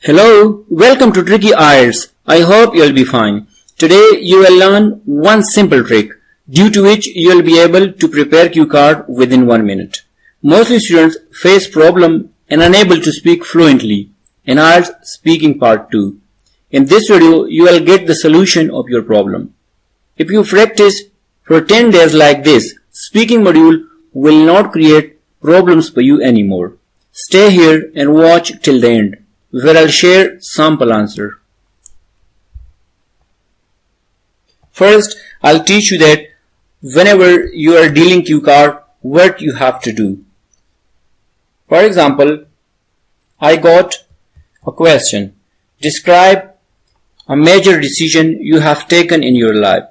Hello, welcome to Tricky IELTS. I hope you'll be fine. Today you will learn one simple trick due to which you will be able to prepare cue card within 1 minute. Mostly students face problem and unable to speak fluently in IELTS speaking part 2. In this video you will get the solution of your problem. If you practice for 10 days like this, speaking module will not create problems for you anymore. Stay here and watch till the end, where I'll share sample answer. First, I'll teach you that whenever you are dealing cue card, what you have to do. For example, I got a question. Describe a major decision you have taken in your life.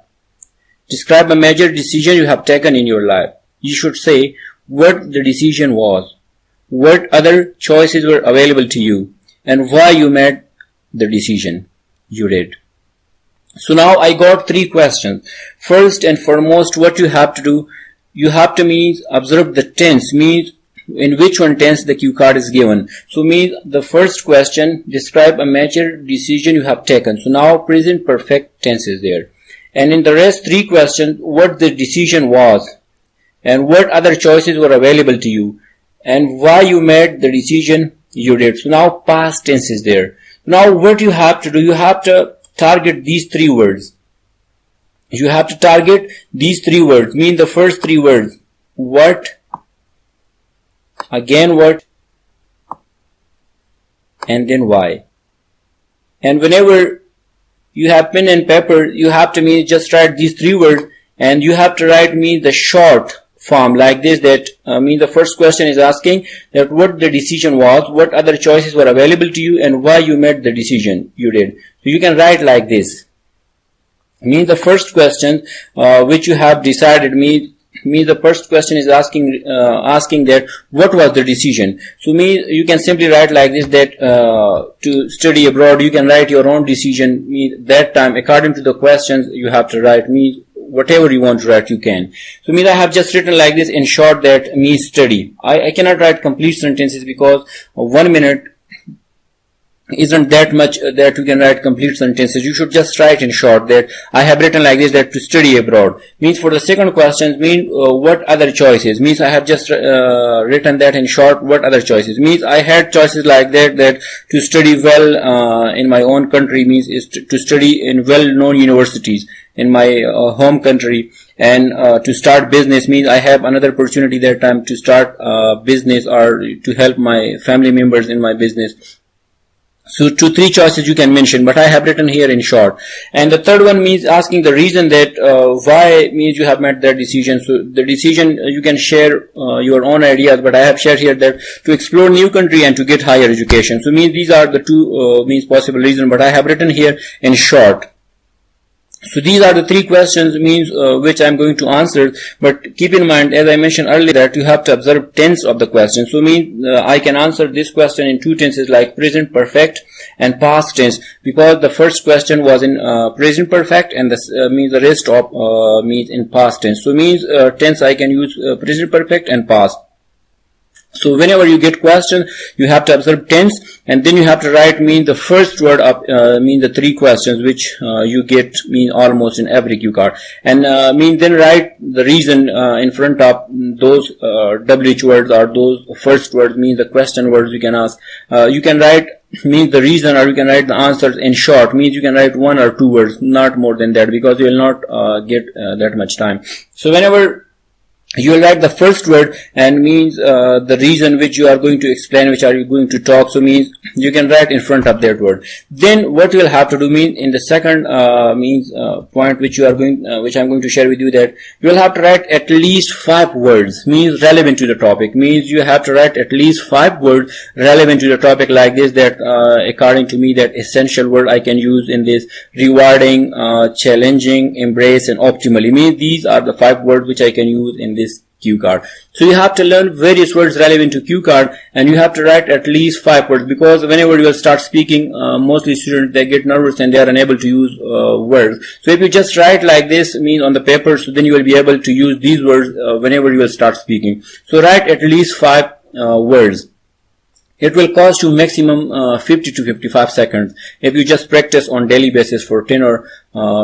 Describe a major decision you have taken in your life. You should say what the decision was, what other choices were available to you, and why you made the decision you did. So now I got 3 questions. First and foremost, what you have to do, you have to observe the tense, means in which one tense the cue card is given. So means the first question, describe a major decision you have taken. So now present perfect tense is there. And in the rest 3 questions, what the decision was and what other choices were available to you and why you made the decision you did. So now past tense is there. Now what you have to do, you have to target these 3 words. You have to target these 3 words, mean the first 3 words. What, again what, and then why. And whenever you have pen and paper, you have to just write these 3 words, and you have to write the short form like this, that the first question is asking that what the decision was, what other choices were available to you, and why you made the decision you did. So you can write like this. The first question which you have decided, the first question is asking that what was the decision. So you can simply write like this, that to study abroad, you can write your own decision. That time according to the questions you have to write, whatever you want to write you can. So I have just written like this in short, that study. I cannot write complete sentences because 1 minute isn't that much that you can write complete sentences. You should just write in short, that I have written like this, that to study abroad. For the second question, what other choices. I have just written that in short, what other choices. I had choices like that to study well in my own country, is to study in well-known universities in my home country, and to start business, I have another opportunity that time to start business or to help my family members in my business. So 2-3 choices you can mention, but I have written here in short. And the third one asking the reason, that why you have made that decision. So the decision, you can share your own ideas, but I have shared here that to explore new country and to get higher education. So these are the 2 possible reasons, but I have written here in short. So these are the 3 questions which I am going to answer, but keep in mind, as I mentioned earlier, that you have to observe tense of the question. So I can answer this question in 2 tenses, like present perfect and past tense, because the first question was in present perfect, and the rest of in past tense. So tense I can use present perfect and past. So whenever you get question, you have to observe tense, and then you have to write the first word of the 3 questions which you get almost in every cue card, and then write the reason in front of those WH words, or those first words, the question words you can ask. You can write the reason, or you can write the answers in short, you can write 1 or 2 words, not more than that, because you will not get that much time. So whenever you will write the first word, and the reason which you are going to explain, which are you going to talk. So you can write in front of that word. Then what you will have to do in the second point which which I'm going to share with you, that you will have to write at least 5 words relevant to the topic. You have to write at least 5 words relevant to the topic, like this, that according to me, that essential word I can use in this: rewarding, challenging, embrace, and optimally. These are the 5 words which I can use in this cue card. So you have to learn various words relevant to cue card, and you have to write at least 5 words, because whenever you will start speaking, mostly students, they get nervous and they are unable to use words. So if you just write like this on the paper, so then you will be able to use these words whenever you will start speaking. So write at least 5 words. It will cost you maximum 50 to 55 seconds. If you just practice on daily basis for 10 or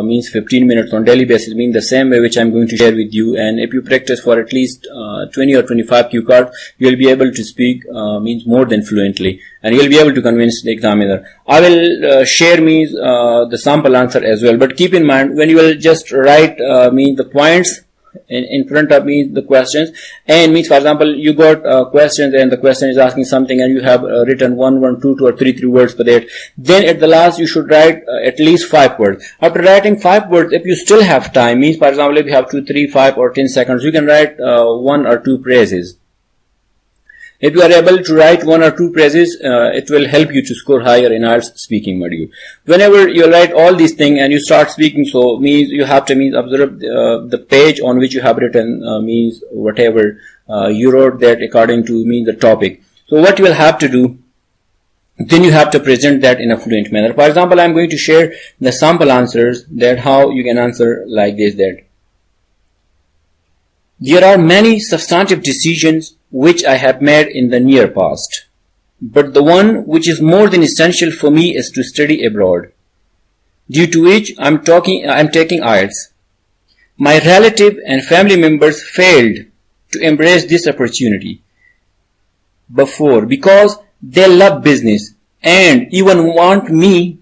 means 15 minutes on daily basis, means the same way which I'm going to share with you. And if you practice for at least 20 or 25 cue cards, you'll be able to speak means more than fluently, and you'll be able to convince the examiner. I will share means the sample answer as well. But keep in mind, when you will just write means the points in front of me, the questions, and means, for example, you got questions and the question is asking something and you have written 1, 1, 2, 2 or 3 words for that. Then at the last you should write at least 5 words. After writing 5 words, if you still have time, means, for example, if you have 2, 3, 5 or 10 seconds, you can write 1 or 2 phrases. If you are able to write 1 or 2 phrases, it will help you to score higher in IELTS speaking module. Whenever you write all these things and you start speaking, so means you have to means observe the page on which you have written means whatever you wrote that according to means the topic. So what you will have to do, then you have to present that in a fluent manner. For example, I am going to share the sample answers that how you can answer like this, that there are many substantive decisions which I have made in the near past, but the one which is more than essential for me is to study abroad, due to which I'm taking IELTS. My relative and family members failed to embrace this opportunity before because they love business and even want me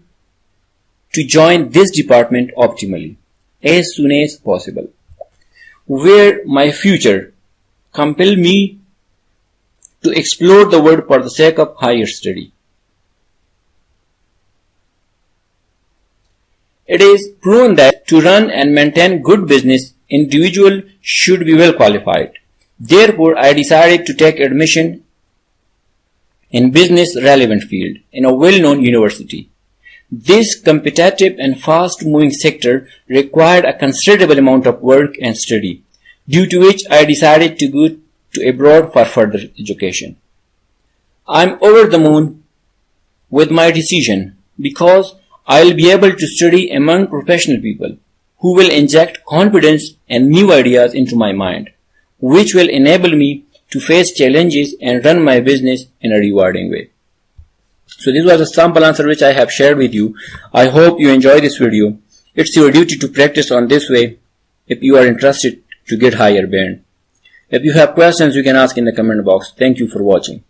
to join this department optimally as soon as possible, where my future compel me to explore the world for the sake of higher study. It is proven that to run and maintain good business, individual should be well qualified. Therefore, I decided to take admission in business relevant field in a well-known university. This competitive and fast-moving sector required a considerable amount of work and study, due to which I decided to go to abroad for further education. I am over the moon with my decision because I will be able to study among professional people who will inject confidence and new ideas into my mind, which will enable me to face challenges and run my business in a rewarding way. So this was a sample answer which I have shared with you. I hope you enjoy this video. It's your duty to practice on this way if you are interested to get higher band. If you have questions, you can ask in the comment box. Thank you for watching.